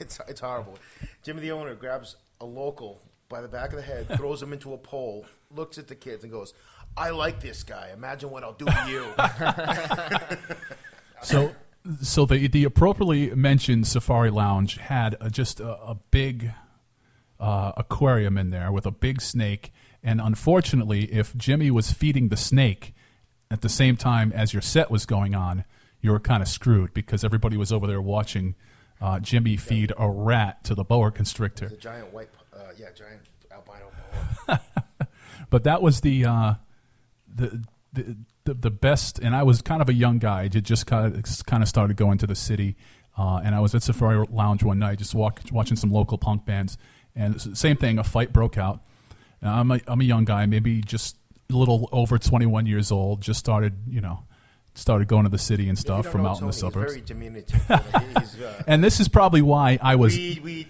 It's horrible. Jimmy the owner grabs a local by the back of the head, throws him into a pole, looks at the kids and goes, "I like this guy. Imagine what I'll do to you." So the appropriately mentioned Safari Lounge had just a big aquarium in there with a big snake, and unfortunately, if Jimmy was feeding the snake at the same time as your set was going on, you were kind of screwed because everybody was over there watching Jimmy feed a rat to the boa constrictor. The giant giant albino boa. But that was the best, and I was kind of a young guy. I just kind of started going to the city, and I was at Safari Lounge one night just watching some local punk bands, and same thing, a fight broke out. I'm a young guy, maybe just a little over 21 years old, just started going to the city and stuff from out in the suburbs. He's very diminutive. And this is probably why I was.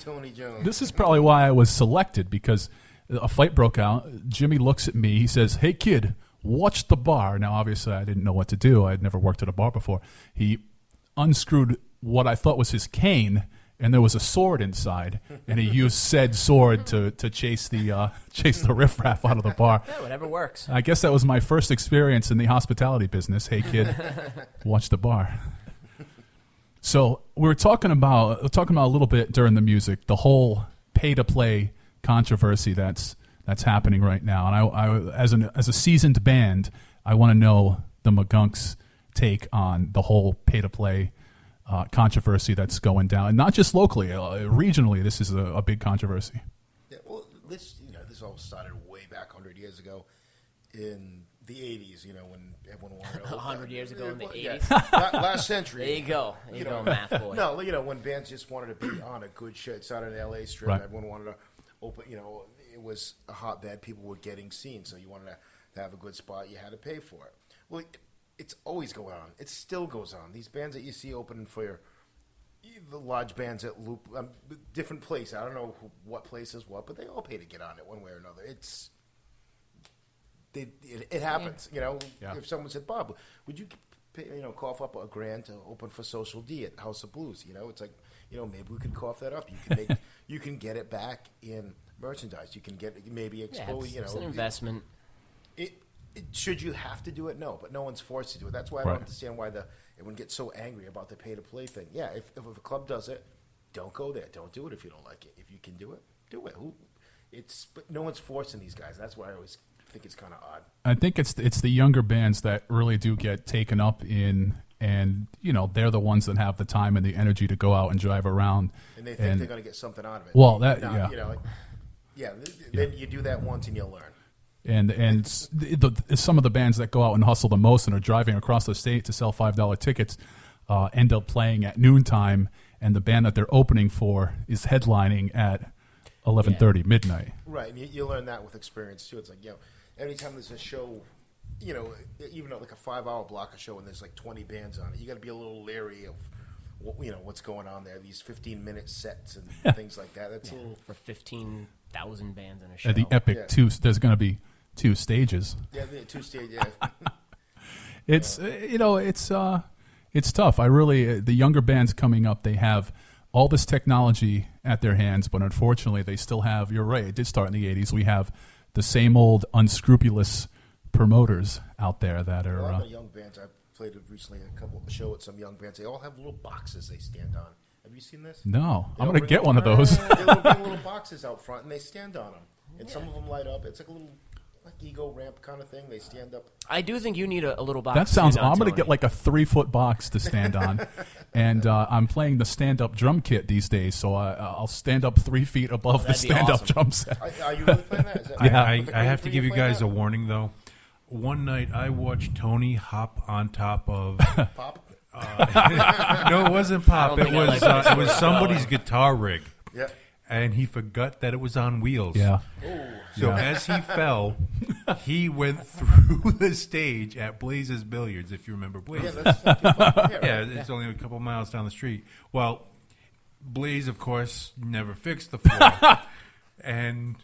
Tony Jones. This is probably why I was selected, because a fight broke out. Jimmy looks at me. He says, "Hey kid, watch the bar." Now, obviously, I didn't know what to do. I had never worked at a bar before. He unscrewed what I thought was his cane, and there was a sword inside, and he used said sword to chase the riffraff out of the bar. Yeah, whatever works. I guess that was my first experience in the hospitality business. Hey kid, watch the bar. So we were talking about a little bit during the music, the whole pay-to-play controversy that's happening right now. And I as a seasoned band, I want to know the McGunks' take on the whole pay-to-play controversy that's going down, and not just locally, regionally. This is a big controversy. Yeah, well, this all started way back 100 years ago in the 80s. When everyone wanted 100 years ago in the 80s. Yeah, last century. There you go. There you go, math boy. No, when bands just wanted to be on a good show, it started in L.A. Strip. Right. Everyone wanted to open. It was a hotbed. People were getting seen, so you wanted to have a good spot. You had to pay for it. Well, it's always going on. It still goes on. These bands that you see opening for the large bands at Loop, different places. I don't know what place is what, but they all pay to get on it one way or another. It happens. Yeah. If someone said, "Bob, would you pay, cough up $1,000 to open for Social D at House of Blues?" It's like, maybe we could cough that up. You can get it back in merchandise. You can get maybe expose. It's an investment. Should you have to do it? No, but no one's forced to do it. That's why I don't understand why everyone gets so angry about the pay-to-play thing. Yeah, if a club does it, don't go there. Don't do it if you don't like it. If you can do it, do it. But no one's forcing these guys. That's why I always think it's kind of odd. I think it's the younger bands that really do get taken up in, and they're the ones that have the time and the energy to go out and drive around. And they think they're going to get something out of it. Well, then you do that once and you'll learn. And some of the bands that go out and hustle the most and are driving across the state to sell $5 tickets end up playing at noontime, and the band that they're opening for is headlining at 11:30 midnight. Right, and you learn that with experience too. It's like, anytime there's a show, even like a 5-hour block of show and there's like 20 bands on it, you got to be a little leery of what's going on there. These 15-minute sets and things like that. That's a little for 15,000 bands in a show. At the Epic there's going to be 2 stages. Yeah, the 2 stages. Yeah. It's tough. The younger bands coming up, they have all this technology at their hands, but unfortunately they still have, you're right, it did start in the 80s. We have the same old unscrupulous promoters out there that are... A lot of young bands, I played recently a show with some young bands, they all have little boxes they stand on. Have you seen this? No. I'm going to get one of those. They'll bring little boxes out front and they stand on them. And some of them light up. It's like a little ego ramp kind of thing. They stand up. I do think you need a little box. That sounds... I'm going to get like a 3-foot box to stand on. And I'm playing the stand-up drum kit these days, so I'll stand up 3 feet above the stand-up drum set. Are you really playing that? I have to give you guys a warning, though. One night I watched Tony hop on top of... Pop? No, it wasn't Pop. It was somebody's guitar rig. Yeah. And he forgot that it was on wheels. Yeah. Ooh. So as he fell, he went through the stage at Blaze's Billiards, if you remember Blaze. Yeah, that's not too far from here, right? It's only a couple miles down the street. Well, Blaze, of course, never fixed the floor. And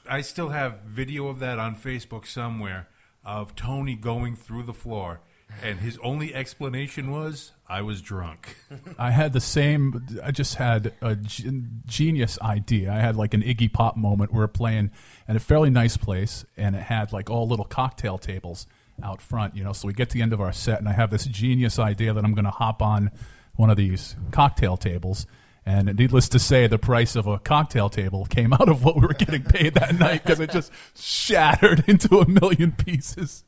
I still have video of that on Facebook somewhere of Tony going through the floor. And his only explanation was, I was drunk. I had the same. I just had a genius idea. I had like an Iggy Pop moment. We were playing at a fairly nice place, and it had like all little cocktail tables out front. So we get to the end of our set, and I have this genius idea that I'm going to hop on one of these cocktail tables. And needless to say, the price of a cocktail table came out of what we were getting paid that night because it just shattered into a million pieces.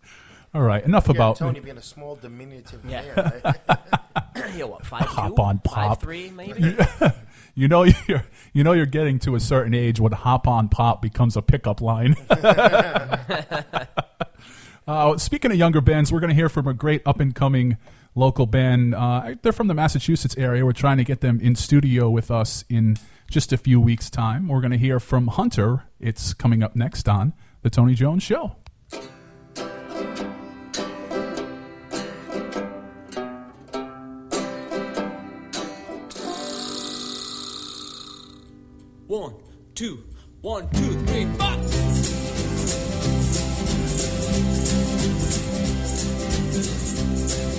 All right, enough about Tony being a small, diminutive Yeah. man. Right? Yeah, what, 5'2"? Hop on pop. 5'3", maybe? You're getting to a certain age when hop on pop becomes a pickup line. Speaking of younger bands, we're going to hear from a great up-and-coming local band. They're from the Massachusetts area. We're trying to get them in studio with us in just a few weeks' time. We're going to hear from Hunter. It's coming up next on The Tony Jones Show. One, two, 1, 2, 3, 4.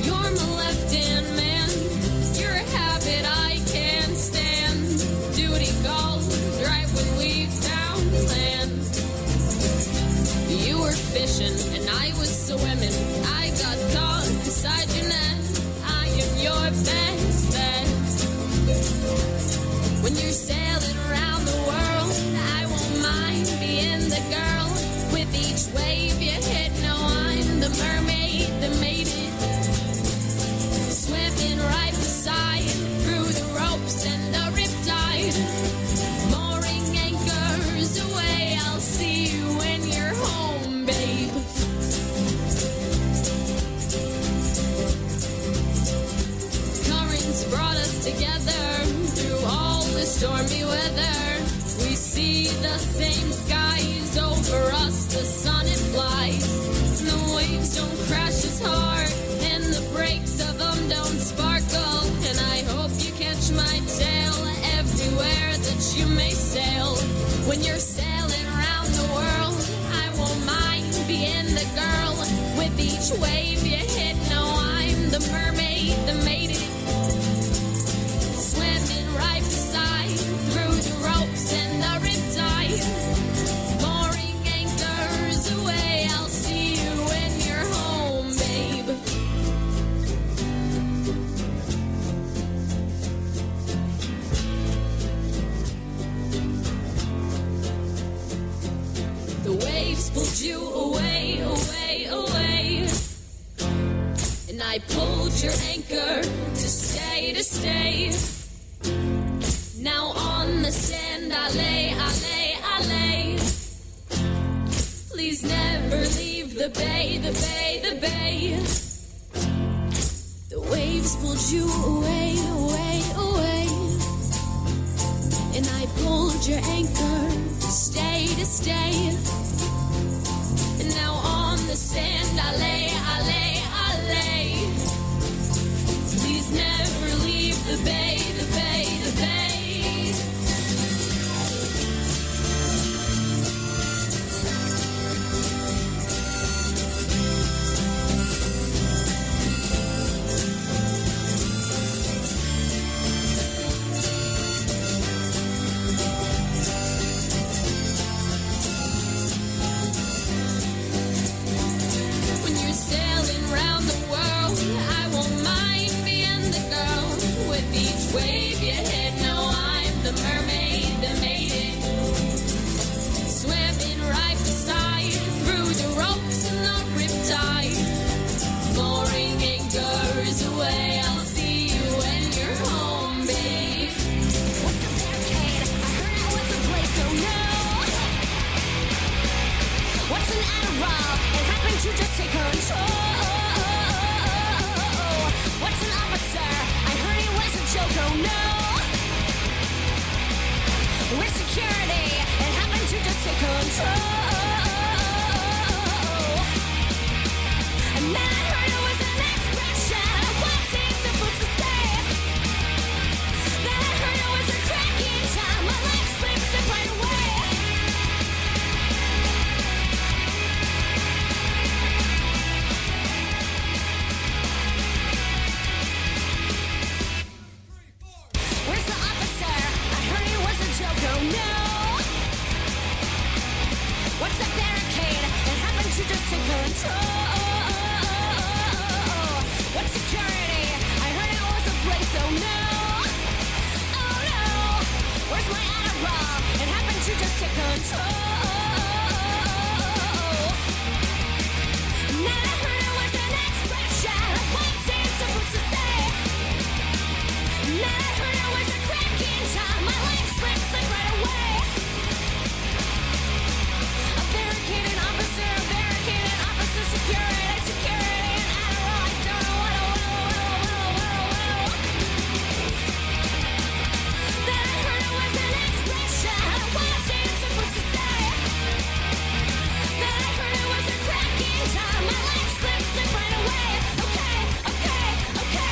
You're my left-hand man. You're a habit I can't stand. Duty calls right when we found land. You were fishing and I was swimming. I got caught inside your net. I am your best bet. When you're sailing around the world, I won't mind being the girl. With each wave you hit, no, I'm the mermaid that made it. Swimming right beside, through the ropes and the riptide. Mooring anchors away, I'll see you when you're home, babe. Currents brought us together through all the stormy weather. We see the same skies over us, the sun it flies. And the waves don't crash as hard, and the breaks of them don't sparkle. And I hope you catch my tail everywhere that you may sail. When you're sailing around the world, I won't mind being the girl. With each wave you hit, no, I'm the mermaid that made it. Swimming right beside, through the ropes and the riptide. Mooring anchors away, I'll see you when you're home, babe. The waves pulled you away, away, away. And I pulled your anchor to stay, to stay. Now on the sand I lay, I lay, I lay. Please never leave the bay, the bay, the bay. The waves pulled you away, away, away. And I pulled your anchor to stay, to stay. And now on the sand I lay, I lay, I lay. Please never leave the bay, the bay, the bay. When you're sailing round the world, I won't mind being the girl. With each wave you hit, no, I'm the mermaid that made it. Swimming right beside, through the ropes and the riptide. Mooring anchors away, I'll see you when you're home, babe. What's a barricade? I heard it was a place, oh no. What's an Adderall? It happened to just take control. What's an officer? I heard he was a joke, oh no. With security, it happened to just take control. And then I heard it was an expression. What's he supposed to say? Then I heard it was a cracking time. My life slips right away. control. What security? I heard it was a place, oh no. Oh no. Where's my Adderall? It happened to just take control. Now I heard it was an expression of what seemed supposed to say. Now I heard it was a crack in time. My life slipped right away. A barricaded officer, security, and Adderall. I don't know what. Then I heard it was an expression of what seemed supposed to say. Then I heard it was a crack in time. My life slipped right away. Okay.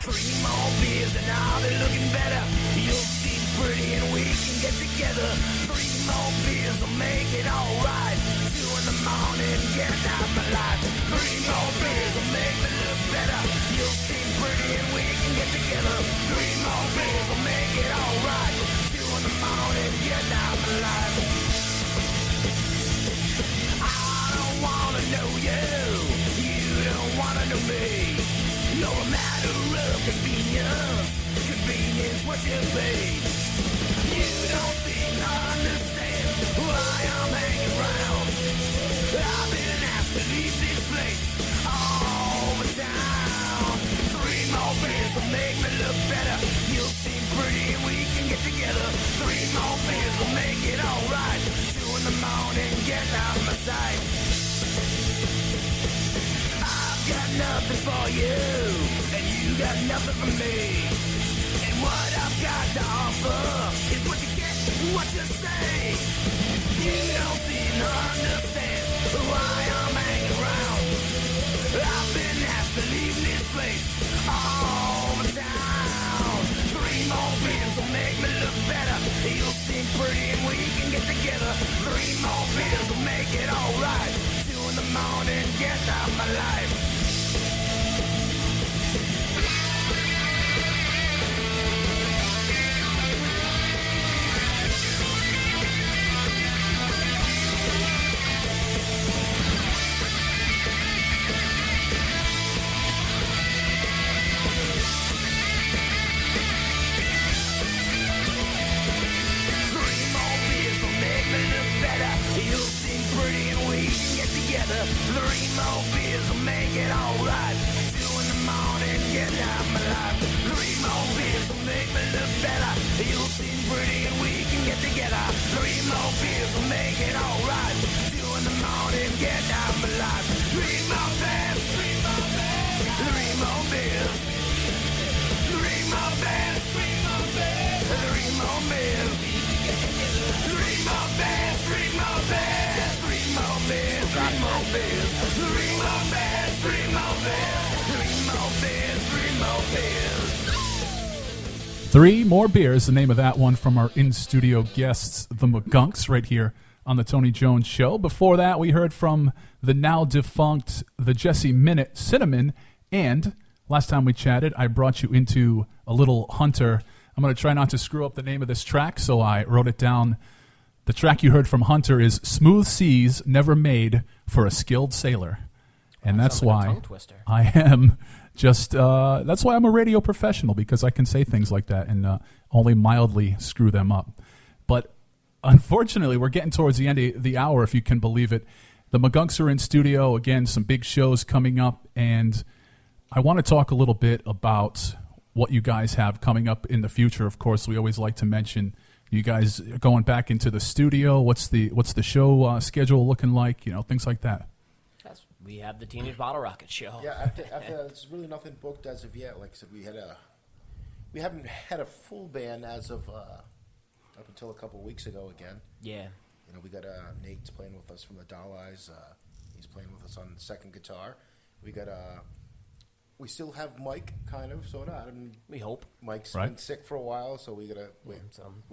Three more beers and I'll be looking better. You'll seem pretty and we can get together. Three more beers will make it alright. 2 in the morning, get out my life. Three more beers will make me look better. You'll seem pretty and we can get together. Three more beers will make it alright. 2 in the morning, get out my life. I don't wanna know you. You don't wanna know me. No matter of convenience, what you pay. You don't seem to understand why I'm hanging around. I've been asked to leave this place all the time. 3 more beers will make me look better. You'll seem pretty and we can get together. 3 more beers will make it alright. 2 in the morning, get out of my sight. I've got nothing for you, and you got nothing for me. And what I've got to offer is what you get, what you say. You don't seem to understand why I'm hanging around. I've been asked to leave this place all the time. 3 more beers will make me look better. You'll seem pretty and we can get together. 3 more beers will make it alright. 2 in the morning, get out of my life. You'll seem pretty and we can get together. 3 more beers will make it alright. 2 in the morning, get out of my life. 3 more beers will make me look better. You'll seem pretty and we can get together. 3 more beers will make it alright. 2 in the morning, get out of my life. 3 more beers, 3 more beers, 3 more beers, 3 more beers, 3 more beers, 3 more beers. 3 more beers, 3 more beers, 3 more beers, 3 more beers, 3 more beers, 3 more beers, 3 more beers, 3 more beers. 3 More Beers, the name of that one from our in-studio guests, the McGunks, right here on the Tony Jones Show. Before that, we heard from the now-defunct The Jesse Minute Cinnamon, and last time we chatted, I brought you into a little Hunter. I'm going to try not to screw up the name of this track, so I wrote it down. The track you heard from Hunter is Smooth Seas Never Made for a Skilled Sailor. And that's like a why tongue twister. I am just, that's why I'm a radio professional, because I can say things like that and only mildly screw them up. But unfortunately, we're getting towards the end of the hour, if you can believe it. The McGunks are in studio. Again, some big shows coming up, and I want to talk a little bit about what you guys have coming up in the future. Of course, we always like to mention you guys going back into the studio. What's the show schedule looking like? You know, things like that. We have the Teenage Bottle Rocket show. Yeah, after there's really nothing booked as of yet. Like I said, we haven't had a full band as of up until a couple weeks ago. Again, Yeah. you know, we got Nate's playing with us from the Doll Eyes. He's playing with us on the second guitar. We got we still have Mike, kind of, sort of. We hope. Mike's Right. been sick for a while, so we gotta wait. Some.